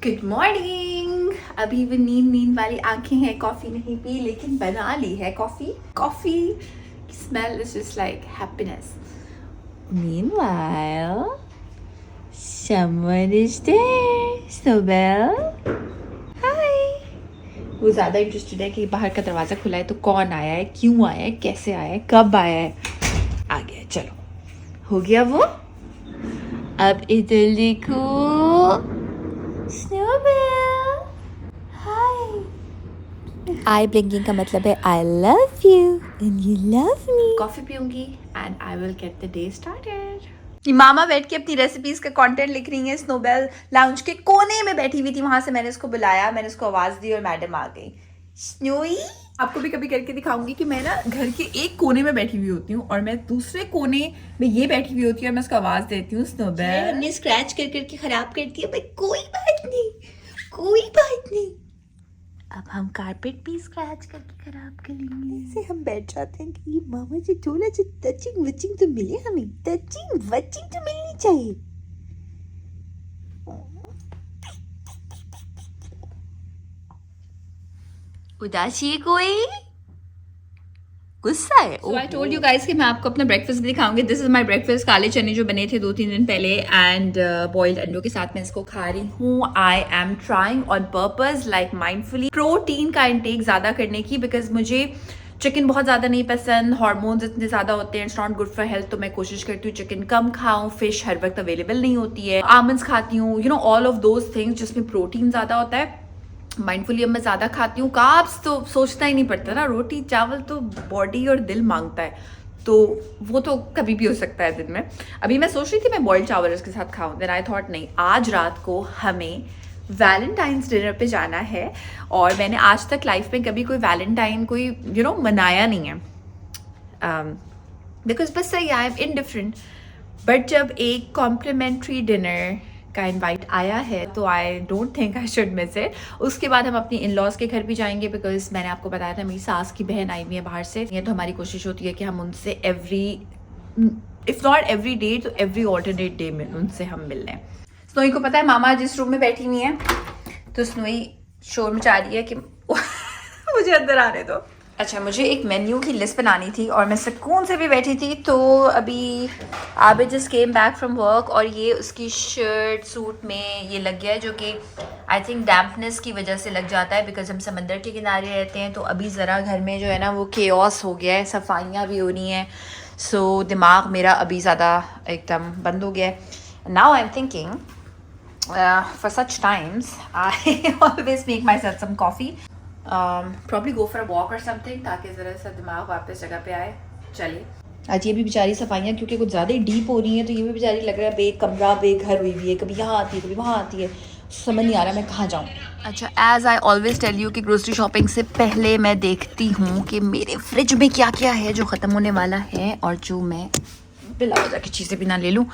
Good morning. अभी भी नींद वाली आंखें हैं, कॉफी नहीं पी लेकिन बना ली है coffee. Coffee smell is just like happiness. Meanwhile, someone is there. Sobel, hi. वो ज़्यादा इंटरेस्टेड है कि बाहर का दरवाज़ा खुला है तो कौन आया है, क्यों आया है, कैसे आया है, कब आया है। आ गया, चलो हो गया वो। अब इधर देखो, स्नोबेल, हाय। आई ब्लिंकिंग का मतलब है I love you and you love me. Coffee पीऊंगी and I will get the day started. मामा बैठ के अपनी रेसिपीज का कंटेंट लिख रही है। स्नोबेल लाउंज के कोने में बैठी हुई थी, वहां से मैंने उसको बुलाया, मैंने उसको आवाज दी और मैडम आ गई। स्नोई, आपको भी कभी करके दिखाऊंगी कि मैं ना घर के एक कोने में बैठी हुई होती हूँ और मैं दूसरे कोने में ये बैठी हुई होती है और मैं उसको आवाज देती हूँ स्नोबेल। हमने स्क्रैच कर करके खराब कर दिया, भाई कोई बात नहीं, कोई बात नहीं। अब हम कारपेट भी स्क्रैच करके खराब कर लेंगे। ऐसे हम बैठ जाते हैं कि मामा जी थोड़ा सा टचिंग वचिंग तो मिले, हमें टचिंग वचिंग तो मिलनी चाहिए। उदासी है कोई, गुस्सा है। So I told you guys कि मैं आपको अपना ब्रेकफास्ट दिखाऊंगी। This is my breakfast. काले चने जो बने थे 2-3 दिन पहले एंड बॉइल्ड अंडों के साथ मैं इसको खा रही हूँ। I am trying on purpose like mindfully protein का इंटेक ज़्यादा करने की, बिकॉज मुझे चिकन बहुत ज़्यादा नहीं पसंद, हार्मोन्स इतने ज़्यादा होते हैं, it's not good for health. तो मैं कोशिश करती हूँ चिकन कम खाऊं, फिश हर वक्त अवेलेबल नहीं होती है, आमंड्स खाती हूँ, you know all of those things जिसमें प्रोटीन ज़्यादा होता है। माइंडफुली अब मैं ज़्यादा खाती हूँ। कार्ब्स तो सोचना ही नहीं पड़ता ना, रोटी चावल तो बॉडी और दिल मांगता है, तो वो तो कभी भी हो सकता है दिन में। अभी मैं सोच रही थी मैं बॉइल्ड चावल इसके साथ खाऊं, देन आई थॉट नहीं, आज रात को हमें वैलेंटाइंस डिनर पे जाना है और मैंने आज तक लाइफ में कभी कोई वैलेंटाइन कोई मनाया नहीं है, बिकॉज बस सही आई एम इनडिफरेंट। बट जब एक कॉम्प्लीमेंट्री डिनर का इनवाइट आया है तो I don't think I should miss it. उसके बाद हम अपनी इन लॉज के घर भी जाएंगे, बिकॉज मैंने आपको बताया था मेरी सास की बहन आई हुई है बाहर से। ये तो हमारी कोशिश होती है कि हम उनसे इफ नॉट एवरी डे तो एवरी ऑल्टरनेट डे में उनसे हम मिल लें। स्नोई को पता है मामा जिस रूम में बैठी हुई है, तो स्नोई शोर मचा रही है कि मुझे अंदर आने दो। अच्छा, मुझे एक मेन्यू की लिस्ट बनानी थी और मैं सुकून से भी बैठी थी। तो अभी Abid just came back from work और ये उसकी शर्ट सूट में ये लग गया है, जो कि आई थिंक डैम्पनेस की वजह से लग जाता है, बिकॉज हम समंदर के किनारे रहते हैं। तो अभी ज़रा घर में जो है ना वो केओस हो गया है, सफाइयाँ भी हो रही हैं, सो दिमाग मेरा अभी ज़्यादा एकदम बंद हो गया है। Now I am thinking for such times I always make myself some coffee, probably go for a walk or something, ताकि ज़रा सा दिमाग वापस जगह पे आए। चलिए, आज ये भी बेचारी सफाइयाँ क्योंकि कुछ ज़्यादा ही डीप हो रही हैं, तो ये भी बेचारी लग रहा है बेकमरा बेघर हुई हुई है, कभी यहाँ आती है कभी वहाँ आती है, समझ नहीं आ रहा मैं कहाँ जाऊँ। अच्छा, as I always tell you कि ग्रोसरी शॉपिंग से पहले मैं देखती हूँ कि मेरे फ्रिज में क्या क्या है जो ख़त्म होने वाला है और जो मैं बिला वजह की चीज़ें भी ना ले लूँ।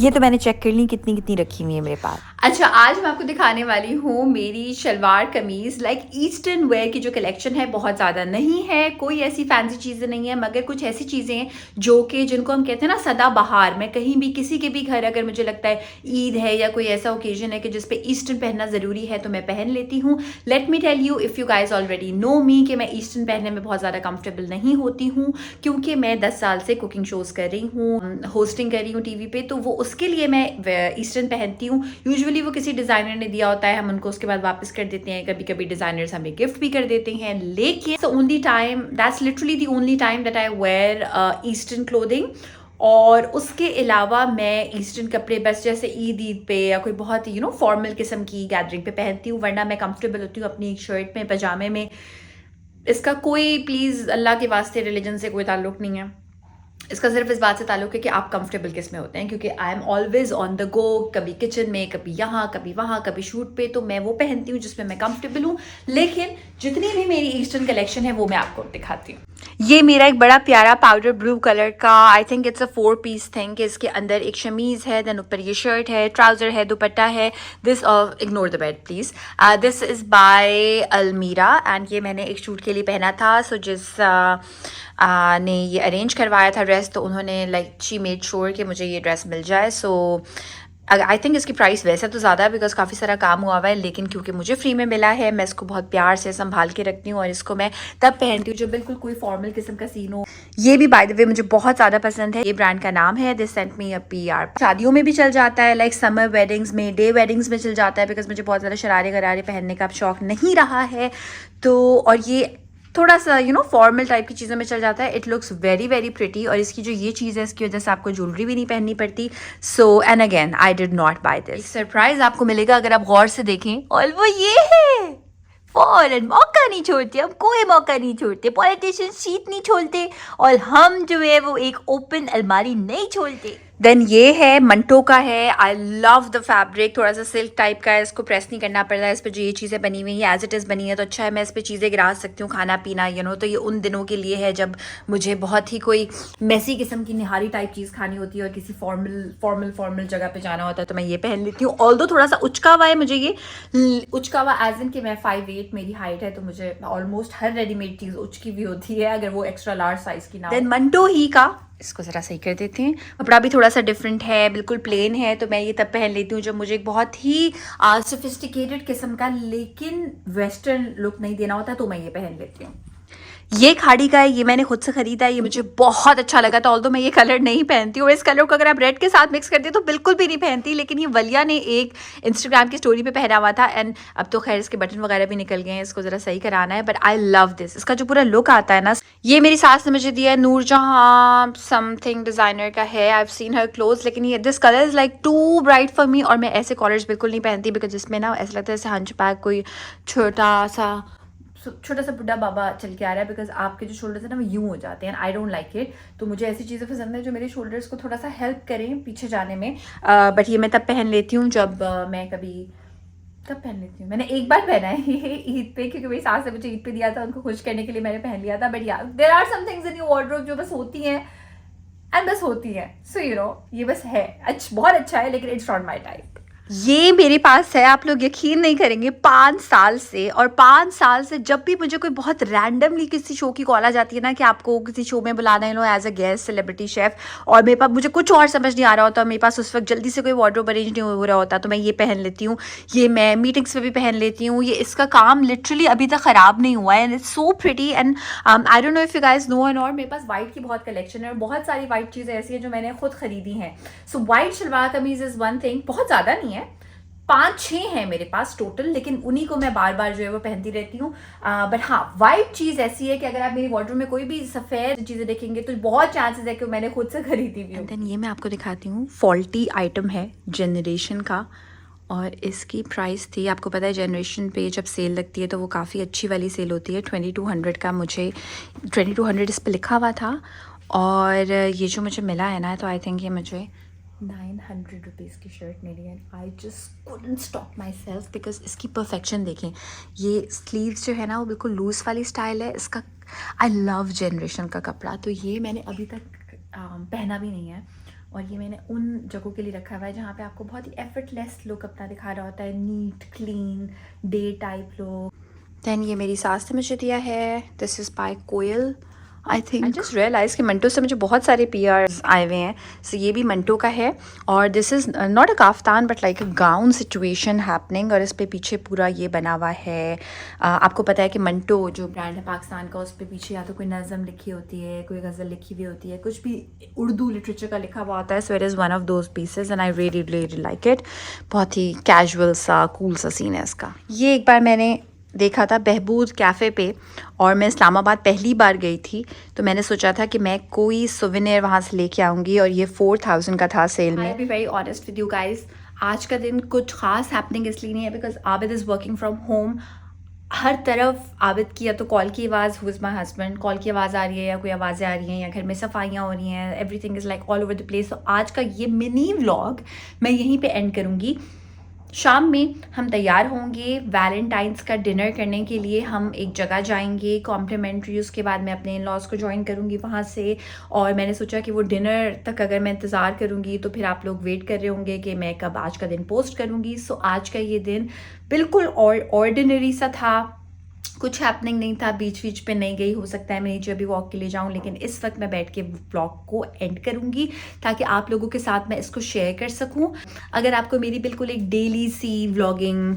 ये तो मैंने चेक कर ली कितनी कितनी रखी हुई है मेरे पास। अच्छा, आज मैं आपको दिखाने वाली हूँ मेरी शलवार कमीज लाइक ईस्टर्न वेयर की जो कलेक्शन है। बहुत ज़्यादा नहीं है, कोई ऐसी फैंसी चीज़ें नहीं है, मगर कुछ ऐसी चीज़ें हैं जो कि जिनको हम कहते हैं ना सदा बहार। मैं कहीं भी किसी के भी घर अगर मुझे लगता है ईद है या कोई ऐसा ओकेजन है कि जिस पे ईस्टर्न पहनना ज़रूरी है तो मैं पहन लेती हूँ। Let me tell you, if you guys already know me, कि मैं ईस्टर्न पहनने में बहुत ज़्यादा कंफर्टेबल नहीं होती हूँ, क्योंकि मैं 10 साल से कुकिंग शोज़ कर रही हूँ, होस्टिंग कर रही हूँ टीवी पे, तो वो उसके लिए मैं ईस्टर्न पहनती हूँ। यूजुअली वो किसी डिज़ाइनर ने दिया होता है, हम उनको उसके बाद वापस कर देते हैं, कभी कभी डिज़ाइनर्स हमें गिफ्ट भी कर देते हैं, लेकिन only time, that's literally the only time that I wear eastern clothing. और उसके अलावा मैं ईस्टर्न कपड़े बस जैसे ईद पे या कोई बहुत ही फॉर्मल किस्म की गैदरिंग पे पहनती हूँ, वरना मैं कंफर्टेबल होती हूँ अपनी शर्ट में, पजामे में। इसका कोई प्लीज़ अल्लाह के वास्ते रिलीजन से कोई ताल्लुक नहीं है, इसका सिर्फ इस बात से ताल्लुक है कि आप कंफर्टेबल किस में होते हैं, क्योंकि I am always on the go, कभी किचन में, कभी यहाँ कभी वहाँ, कभी शूट पे, तो मैं वो पहनती हूँ जिसमें मैं कंफर्टेबल हूँ। लेकिन जितनी भी मेरी ईस्टर्न कलेक्शन है वो मैं आपको दिखाती हूँ। ये मेरा एक बड़ा प्यारा पाउडर ब्लू कलर का, I think it's a 4 piece thing, कि इसके अंदर एक शमीज़ है, देन ऊपर ये शर्ट है, ट्राउज़र है, दुपट्टा है। This ignore the bed please. This is bye अलमीरा एंड ये मैंने एक शूट के लिए पहना था। सो जिस ने ये अरेंज करवाया था ड्रेस, तो उन्होंने लाइक शी मेड श्योर कि मुझे ये ड्रेस मिल जाए। सो आई थिंक इसकी प्राइस वैसे तो ज़्यादा है बिकॉज काफ़ी सारा काम हुआ हुआ है, लेकिन क्योंकि मुझे फ्री में मिला है मैं इसको बहुत प्यार से संभाल के रखती हूँ और इसको मैं तब पहनती हूँ जब बिल्कुल कोई फॉर्मल किस्म का सीन हो। ये भी बाय द वे मुझे बहुत ज़्यादा पसंद है। ये ब्रांड का नाम है this sent me a PR। शादियों में भी चल जाता है, लाइक समर वेडिंग्स में, डे वेडिंग्स में चल जाता है बिकॉज मुझे बहुत ज़्यादा शरारे गरारे पहनने का अब शौक नहीं रहा है। तो और ये थोड़ा सा फॉर्मल टाइप की चीज़ों में चल जाता है। It looks very very pretty और इसकी जो ये चीज़ है इसकी वजह से आपको ज्वेलरी भी नहीं पहननी पड़ती। So and again I did not buy this. Surprise आपको मिलेगा अगर आप गौर से देखें, और वो ये है। फौरन मौका नहीं छोड़ते हम, कोई मौका नहीं छोड़ते, पॉलिटिशियन सीट नहीं छोड़ते और हम जो है वो एक ओपन अलमारी नहीं छोड़ते। देन ये है मंटो का है। आई लव द फैब्रिक, थोड़ा सा सिल्क टाइप का है, इसको प्रेस नहीं करना पड़ता है। इस पर जो ये चीज़ें बनी हुई हैं एज इट इज़ बनी है तो अच्छा है, मैं इस पर चीज़ें गिरा सकती हूँ, खाना पीना तो ये उन दिनों के लिए है जब मुझे बहुत ही कोई मैसी किस्म की निहारी टाइप चीज़ खानी होती है और किसी फॉर्मल जगह पे जाना होता है तो मैं ये पहन लेती हूँ। ऑल्दो थोड़ा सा उचका हुआ है मुझे ये, उचका हुआ एज इन कि मैं 5'8" मेरी हाइट है तो मुझे ऑलमोस्ट हर रेडीमेड चीज़ उचकी भी होती है अगर वो एक्स्ट्रा लार्ज साइज़ की ना। देन मंटो ही का, इसको ज़रा सही कर देते हैं। कपड़ा भी थोड़ा सा डिफरेंट है, बिल्कुल प्लेन है तो मैं ये तब पहन लेती हूँ जब मुझे एक बहुत ही सोफिस्टिकेटेड किस्म का लेकिन वेस्टर्न लुक नहीं देना होता तो मैं ये पहन लेती हूँ। ये खाड़ी का है, ये मैंने खुद से खरीदा है, ये मुझे बहुत अच्छा लगा था। ऑल्दो मैं ये कलर नहीं पहनती हूँ, इस कलर को अगर आप रेड के साथ मिक्स करती हो तो बिल्कुल भी नहीं पहनती, लेकिन ये वलिया ने एक इंस्टाग्राम की स्टोरी पे पहना हुआ था एंड अब तो खैर इसके बटन वगैरह भी निकल गए हैं, इसको ज़रा सही कराना है। बट आई लव दिस, इसका जो पूरा लुक आता है ना, ये मेरी सास ने मुझे दिया है, नूरजहां समथिंग डिज़ाइनर का है। I have seen her clothes, लेकिन ये this colour is like too bright for me और मैं ऐसे कलर्स बिल्कुल नहीं पहनती बिकॉज इसमें ना ऐसा लगता है जैसे हंच पैक कोई छोटा सा बुढ़ा बाबा चल के आ रहा है बिकॉज आपके जो शोल्डर्स है ना वो यूं हो जाते हैं, आई डोंट लाइक इट। तो मुझे ऐसी चीज़ें पसंद है जो मेरे शोल्डर्स को थोड़ा सा हेल्प करें पीछे जाने में। बट ये मैं तब पहन लेती हूँ जब मैं कभी कब पहन लेती हूँ, मैंने एक बार पहना है ये ईद पे क्योंकि मेरी सास ने मुझे ईद पे दिया था, उनको खुश करने के लिए मैंने पहन लिया था। बट यार there are some things in your wardrobe जो बस होती हैं एंड बस होती हैं। सो ये बस है, बहुत अच्छा है लेकिन इट्स नॉट माई टाइप। ये मेरे पास है, आप लोग यकीन नहीं करेंगे, 5 साल से। और 5 साल से जब भी मुझे कोई बहुत रैंडमली किसी शो की कॉल आ जाती है ना कि आपको किसी शो में बुलाना है as a guest celebrity chef, और मेरे पास मुझे कुछ और समझ नहीं आ रहा होता, मेरे पास उस वक्त जल्दी से कोई वार्डरोब अरेंज नहीं हो रहा होता तो मैं ये पहन लेती हूँ। ये मैं मीटिंग्स में भी पहन लेती हूँ। ये इसका काम लिटरली अभी तक ख़राब नहीं हुआ है and it's so pretty and I don't know if you guys know and और मेरे पास वाइट की बहुत कलेक्शन है और बहुत सारी वाइट चीज़ें ऐसी हैं जो मैंने खुद खरीदी हैं। सो वाइट शलवार कमीज इज़ वन थिंग, बहुत ज़्यादा नहीं है, 5-6 हैं मेरे पास टोटल, लेकिन उन्हीं को मैं बार बार जो है वो पहनती रहती हूँ। बट हाँ, वाइट चीज़ ऐसी है कि अगर आप मेरी वार्डरोब में कोई भी सफ़ेद चीज़ें देखेंगे तो बहुत चांसेस है कि मैंने खुद से खरीदी भी हो। देन ये मैं आपको दिखाती हूँ, फॉल्टी आइटम है जनरेशन का और इसकी प्राइस थी, आपको पता है जनरेशन पे जब सेल लगती है तो वो काफ़ी अच्छी वाली सेल होती है। 2200 का, मुझे 2200 इस पर लिखा हुआ था और ये जो मुझे मिला है ना तो आई थिंक ये मुझे 900 रुपीज़ की शर्ट मिली है। I just couldn't stop my self because इसकी परफेक्शन देखें, ये स्लीव्स जो है ना वो बिल्कुल लूज़ वाली स्टाइल है इसका। आई लव जनरेशन का कपड़ा, तो ये मैंने अभी तक पहना भी नहीं है और ये मैंने उन जगहों के लिए रखा हुआ है जहाँ पे आपको बहुत ही एफर्टलेस लुक अपना दिखा रहा होता है, neat clean day type look. Then ये मेरी सास ने मुझे दिया है, this is by Koyal. I just realise कि मंटो से मुझे बहुत सारे PRs आए हुए हैं। सो ये भी मंटो का है और this is not a kaftan but like a gown situation happening और इस पे पीछे पूरा ये बना हुआ है। आपको पता है कि मंटो जो ब्रांड है पाकिस्तान का, उस पे पीछे या तो कोई नज़म लिखी होती है, कोई गज़ल लिखी हुई होती है, कुछ भी उर्दू लिटरेचर का लिखा हुआ होता है। So it is one of those pieces and I really really like it. बहुत ही कैजुअल सा कूल सा सीन है इसका। ये एक बार मैंने देखा था बहबूद कैफ़े पे और मैं इस्लामाबाद पहली बार गई थी तो मैंने सोचा था कि मैं कोई सोवेनियर वहाँ से लेके आऊँगी और ये 4000 का था सेल में। I be very honest with you guys, आज का दिन कुछ खास हैपनिंग इसलिए नहीं है because Abid is working from home. हर तरफ आबिद की या तो कॉल की आवाज़, who is my husband, call की आवाज़ आ रही है या कोई आवाज़ें आ रही हैं या घर में सफाइयाँ हो रही हैं, everything is like all over the place. तो आज का ये मिनी व्लॉग मैं यहीं पे एंड करूँगी। शाम में हम तैयार होंगे वैलेंटाइंस का डिनर करने के लिए, हम एक जगह जाएंगे कॉम्प्लीमेंट्री, उसके बाद मैं अपने इन लॉज को ज्वाइन करूँगी वहाँ से। और मैंने सोचा कि वो डिनर तक अगर मैं इंतज़ार करूँगी तो फिर आप लोग वेट कर रहे होंगे कि मैं कब आज का दिन पोस्ट करूँगी। सो आज का ये दिन बिल्कुल ऑर्डिनरी सा था, कुछ हैपनिंग नहीं था, बीच-बीच पे नहीं गई, हो सकता है मैं नीचे अभी वॉक के लिए जाऊँ, लेकिन इस वक़्त मैं बैठ के व्लॉग को एंड करूँगी ताकि आप लोगों के साथ मैं इसको शेयर कर सकूँ। अगर आपको मेरी बिल्कुल एक डेली सी व्लॉगिंग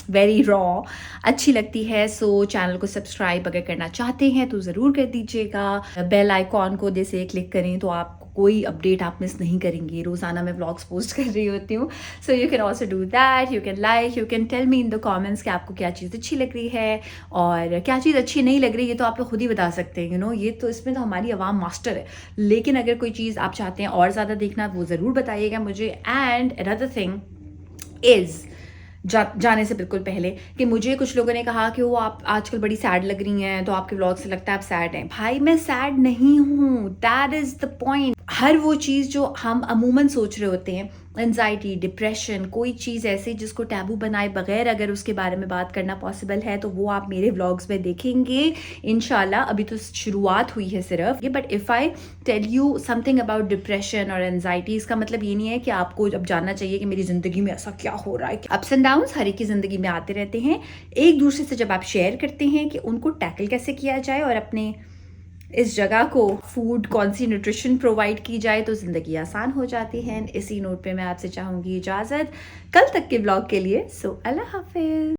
वेरी रॉ अच्छी लगती है, सो चैनल को सब्सक्राइब अगर करना चाहते हैं तो ज़रूर कर दीजिएगा। बेल आइकॉन को जैसे क्लिक करें तो आपको कोई अपडेट आप मिस नहीं करेंगे। रोज़ाना मैं व्लॉग्स पोस्ट कर रही होती हूँ, so you can also do that. You can like, you can tell me in the comments कि आपको क्या चीज़ अच्छी लग रही है और क्या चीज़ अच्छी नहीं लग रही है, तो आप लोग खुद ही बता सकते हैं। ये तो इसमें तो हमारी आवाम मास्टर है। लेकिन अगर कोई चीज़ आप चाहते हैं और ज़्यादा देखना, वो ज़रूर बताइएगा मुझे। एंड अनदर थिंग इज़ जाने से बिल्कुल पहले कि मुझे कुछ लोगों ने कहा कि वो आप आजकल बड़ी सैड लग रही हैं, तो आपके व्लॉग से लगता है आप सैड हैं। भाई मैं सैड नहीं हूँ, दैट इज़ द पॉइंट। हर वो चीज़ जो हम अमूमन सोच रहे होते हैं, एंजाइटी, डिप्रेशन, कोई चीज़ ऐसी जिसको टैबू बनाए बगैर अगर उसके बारे में बात करना पॉसिबल है, तो वो आप मेरे व्लॉग्स में देखेंगे इंशाल्लाह। अभी तो शुरुआत हुई है सिर्फ, but if I tell you something about depression और एंजाइटी, इसका मतलब ये नहीं है कि आपको अब जानना चाहिए कि मेरी ज़िंदगी में ऐसा क्या हो रहा है। अप्स एंड डाउन्स हर एक की ज़िंदगी में आते रहते हैं। एक दूसरे से जब आप शेयर करते हैं कि उनको टैकल कैसे किया जाए और अपने इस जगह को फूड कौन सी न्यूट्रिशन प्रोवाइड की जाए, तो ज़िंदगी आसान हो जाती है। इसी नोट पे मैं आपसे चाहूँगी इजाज़त कल तक के ब्लॉग के लिए। सो अल्लाह हाफिज़।